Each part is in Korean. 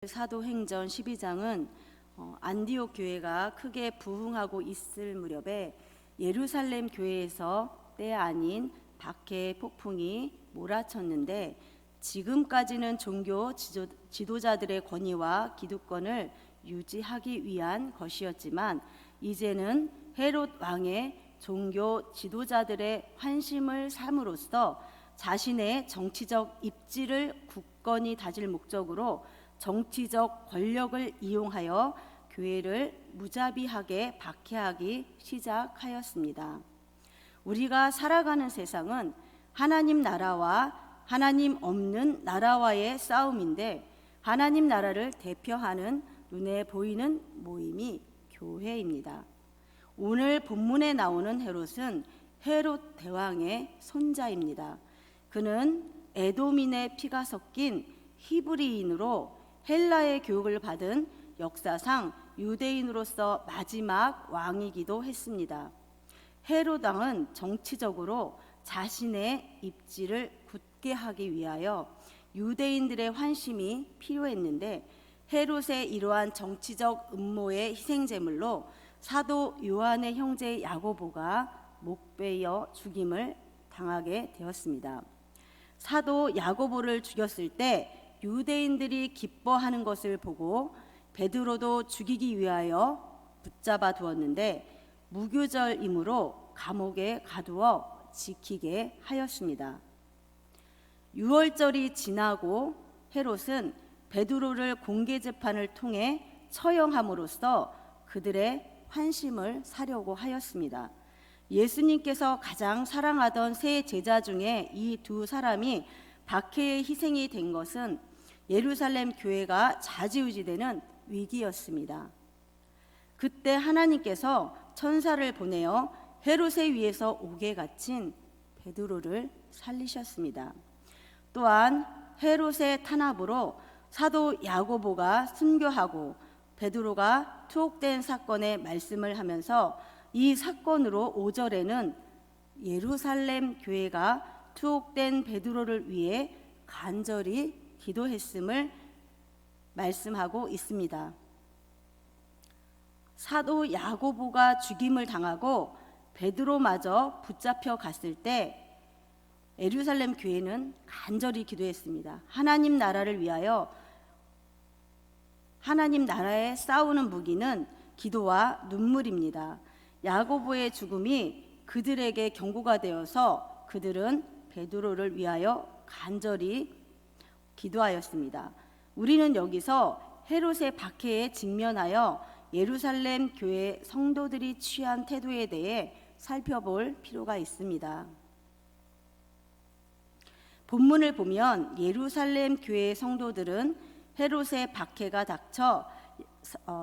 사도행전 12장은 안디옥 교회가 크게 부흥하고 있을 무렵에 예루살렘 교회에서 때 아닌 박해의 폭풍이 몰아쳤는데, 지금까지는 종교 지도자들의 권위와 기득권을 유지하기 위한 것이었지만, 이제는 헤롯 왕의 종교 지도자들의 환심을 삼으로써 자신의 정치적 입지를 굳건히 다질 목적으로 정치적 권력을 이용하여 교회를 무자비하게 박해하기 시작하였습니다. 우리가 살아가는 세상은 하나님 나라와 하나님 없는 나라와의 싸움인데, 하나님 나라를 대표하는 눈에 보이는 모임이 교회입니다. 오늘 본문에 나오는 헤롯은 헤롯 대왕의 손자입니다. 그는 에돔인의 피가 섞인 히브리인으로 헬라의 교육을 받은 역사상 유대인으로서 마지막 왕이기도 했습니다. 헤롯 왕은 정치적으로 자신의 입지를 굳게 하기 위하여 유대인들의 환심이 필요했는데, 헤롯의 이러한 정치적 음모의 희생제물로 사도 요한의 형제 야고보가 목베어 죽임을 당하게 되었습니다. 사도 야고보를 죽였을 때 유대인들이 기뻐하는 것을 보고 베드로도 죽이기 위하여 붙잡아 두었는데, 무교절이므로 감옥에 가두어 지키게 하였습니다. 유월절이 지나고 헤롯은 베드로를 공개 재판을 통해 처형함으로써 그들의 환심을 사려고 하였습니다. 예수님께서 가장 사랑하던 세 제자 중에 이 두 사람이 박해의 희생이 된 것은 예루살렘 교회가 좌지우지되는 위기였습니다. 그때 하나님께서 천사를 보내어 헤롯의 위에서 옥에 갇힌 베드로를 살리셨습니다. 또한 헤롯의 탄압으로 사도 야고보가 순교하고 베드로가 투옥된 사건의 말씀을 하면서, 이 사건으로 5절에는 예루살렘 교회가 투옥된 베드로를 위해 간절히 기도했음을 말씀하고 있습니다. 사도 야고보가 죽임을 당하고 베드로마저 붙잡혀 갔을 때 예루살렘 교회는 간절히 기도했습니다. 하나님 나라를 위하여, 하나님 나라에 싸우는 무기는 기도와 눈물입니다. 야고보의 죽음이 그들에게 경고가 되어서 그들은 베드로를 위하여 간절히 기도하였습니다. 우리는 여기서 헤롯의 박해에 직면하여 예루살렘 교회 성도들이 취한 태도에 대해 살펴볼 필요가 있습니다. 본문을 보면 예루살렘 교회 성도들은 헤롯의 박해가 닥쳐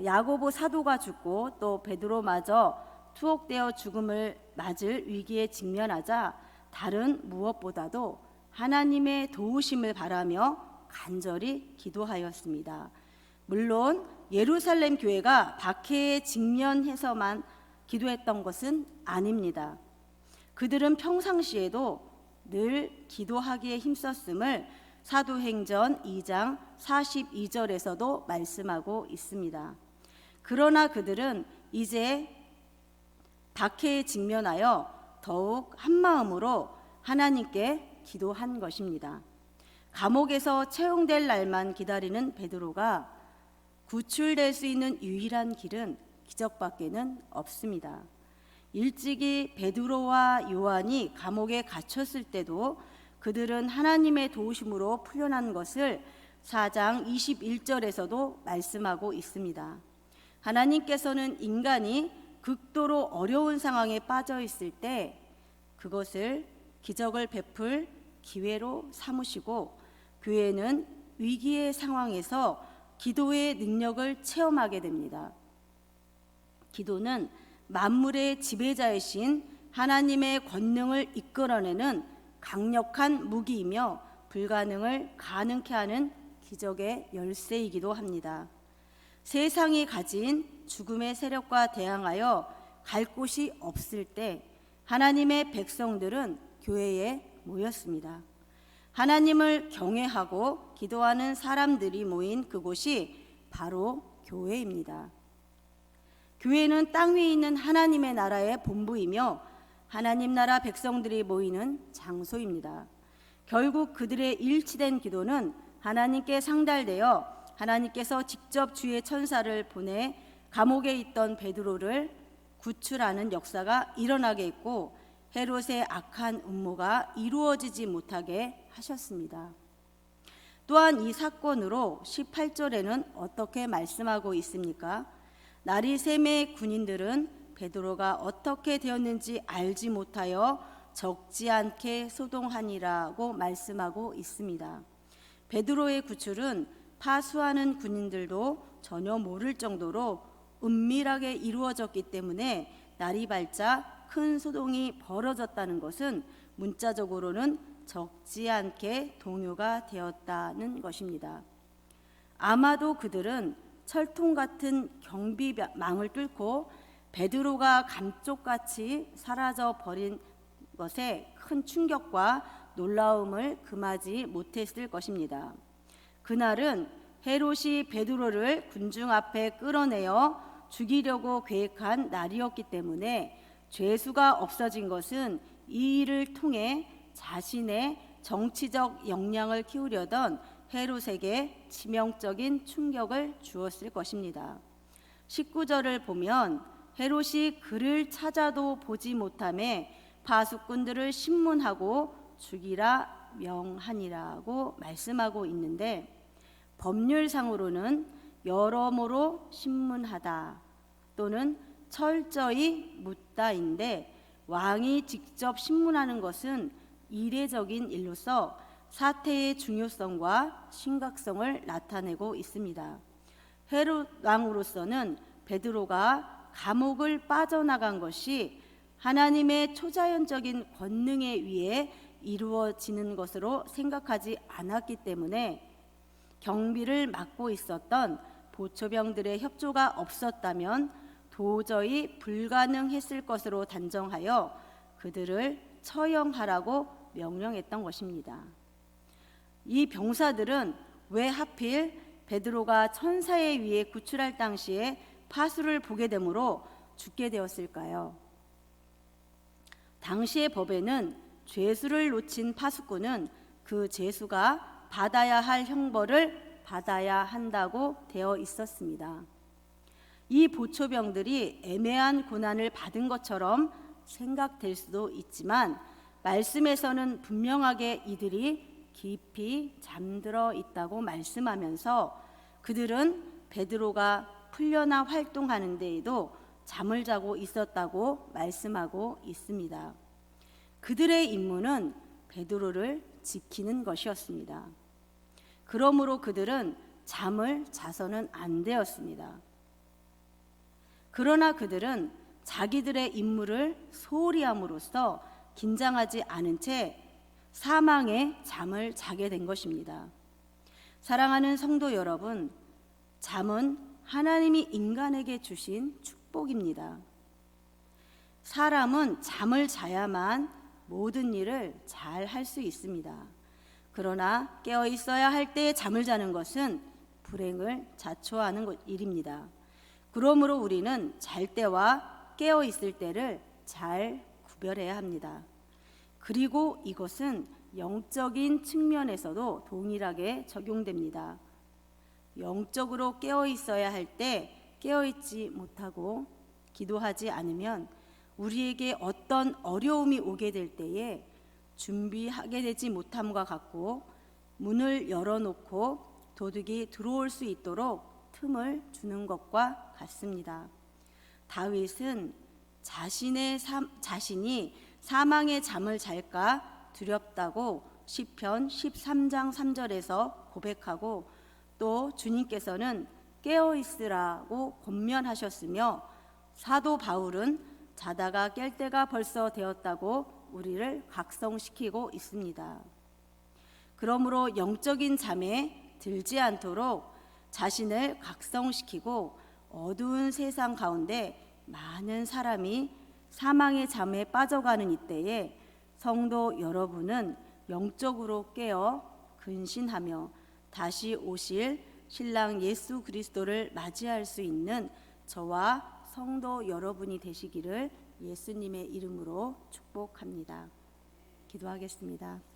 야고보 사도가 죽고 또 베드로마저 투옥되어 죽음을 맞을 위기에 직면하자 다른 무엇보다도 하나님의 도우심을 바라며 간절히 기도하였습니다. 물론 예루살렘 교회가 박해에 직면해서만 기도했던 것은 아닙니다. 그들은 평상시에도 늘 기도하기에 힘썼음을 사도행전 2장 42절에서도 말씀하고 있습니다. 그러나 그들은 이제 박해에 직면하여 더욱 한마음으로 하나님께 기도한 것입니다. 감옥에서 채용될 날만 기다리는 베드로가 구출될 수 있는 유일한 길은 기적밖에는 없습니다. 일찍이 베드로와 요한이 감옥에 갇혔을 때도 그들은 하나님의 도우심으로 풀려난 것을 4장 21절에서도 말씀하고 있습니다. 하나님께서는 인간이 극도로 어려운 상황에 빠져 있을 때 그것을 기적을 베풀 기회로 삼으시고, 교회는 위기의 상황에서 기도의 능력을 체험하게 됩니다. 기도는 만물의 지배자이신 하나님의 권능을 이끌어내는 강력한 무기이며 불가능을 가능케 하는 기적의 열쇠이기도 합니다. 세상이 가진 죽음의 세력과 대항하여 갈 곳이 없을 때 하나님의 백성들은 교회에 모였습니다. 하나님을 경외하고 기도하는 사람들이 모인 그곳이 바로 교회입니다. 교회는 땅 위에 있는 하나님의 나라의 본부이며 하나님 나라 백성들이 모이는 장소입니다. 결국 그들의 일치된 기도는 하나님께 상달되어 하나님께서 직접 주의 천사를 보내 감옥에 있던 베드로를 구출하는 역사가 일어나게 했고 헤롯의 악한 음모가 이루어지지 못하게 하셨습니다. 또한 이 사건으로 18절에는 어떻게 말씀하고 있습니까? 나리샘의 군인들은 베드로가 어떻게 되었는지 알지 못하여 적지 않게 소동하니라고 말씀하고 있습니다. 베드로의 구출은 파수하는 군인들도 전혀 모를 정도로 은밀하게 이루어졌기 때문에 날이 밝자 큰 소동이 벌어졌다는 것은 문자적으로는 적지 않게 동요가 되었다는 것입니다. 아마도 그들은 철통 같은 경비망을 뚫고 베드로가 감쪽같이 사라져 버린 것에 큰 충격과 놀라움을 금하지 못했을 것입니다. 그날은 헤롯이 베드로를 군중 앞에 끌어내어 죽이려고 계획한 날이었기 때문에 죄수가 없어진 것은 이 일을 통해 자신의 정치적 역량을 키우려던 헤롯에게 치명적인 충격을 주었을 것입니다. 19절을 보면 헤롯이 그를 찾아도 보지 못하매 파수꾼들을 신문하고 죽이라 명하니라고 말씀하고 있는데, 법률상으로는 여러모로 신문하다 또는 철저히 묻다인데, 왕이 직접 신문하는 것은 이례적인 일로서 사태의 중요성과 심각성을 나타내고 있습니다. 헤롯 왕으로서는 베드로가 감옥을 빠져나간 것이 하나님의 초자연적인 권능에 의해 이루어지는 것으로 생각하지 않았기 때문에 경비를 맡고 있었던 보초병들의 협조가 없었다면 도저히 불가능했을 것으로 단정하여 그들을 처형하라고 명령했던 것입니다. 이 병사들은 왜 하필 베드로가 천사에 의해 구출할 당시에 파수를 보게 되므로 죽게 되었을까요? 당시의 법에는 죄수를 놓친 파수꾼은 그 죄수가 받아야 할 형벌을 받아야 한다고 되어 있었습니다. 이 보초병들이 애매한 고난을 받은 것처럼 생각될 수도 있지만 말씀에서는 분명하게 이들이 깊이 잠들어 있다고 말씀하면서 그들은 베드로가 풀려나 활동하는 데에도 잠을 자고 있었다고 말씀하고 있습니다. 그들의 임무는 베드로를 지키는 것이었습니다. 그러므로 그들은 잠을 자서는 안 되었습니다. 그러나 그들은 자기들의 임무를 소홀히 함으로써 긴장하지 않은 채 사망의 잠을 자게 된 것입니다. 사랑하는 성도 여러분, 잠은 하나님이 인간에게 주신 축복입니다. 사람은 잠을 자야만 모든 일을 잘 할 수 있습니다. 그러나 깨어 있어야 할 때에 잠을 자는 것은 불행을 자초하는 일입니다. 그러므로 우리는 잘 때와 깨어 있을 때를 잘 구별해야 합니다. 그리고 이것은 영적인 측면에서도 동일하게 적용됩니다. 영적으로 깨어 있어야 할 때 깨어 있지 못하고 기도하지 않으면 우리에게 어떤 어려움이 오게 될 때에 준비하게 되지 못함과 같고, 문을 열어놓고 도둑이 들어올 수 있도록 틈을 주는 것과 같습니다. 다윗은 자신이 사망의 잠을 잘까 두렵다고 시편 13장 3절에서 고백하고, 또 주님께서는 깨어 있으라고 권면하셨으며, 사도 바울은 자다가 깰 때가 벌써 되었다고 우리를 각성시키고 있습니다. 그러므로 영적인 잠에 들지 않도록 자신을 각성시키고, 어두운 세상 가운데 많은 사람이 사망의 잠에 빠져가는 이때에 성도 여러분은 영적으로 깨어 근신하며 다시 오실 신랑 예수 그리스도를 맞이할 수 있는 저와 성도 여러분이 되시기를 예수님의 이름으로 축복합니다. 기도하겠습니다.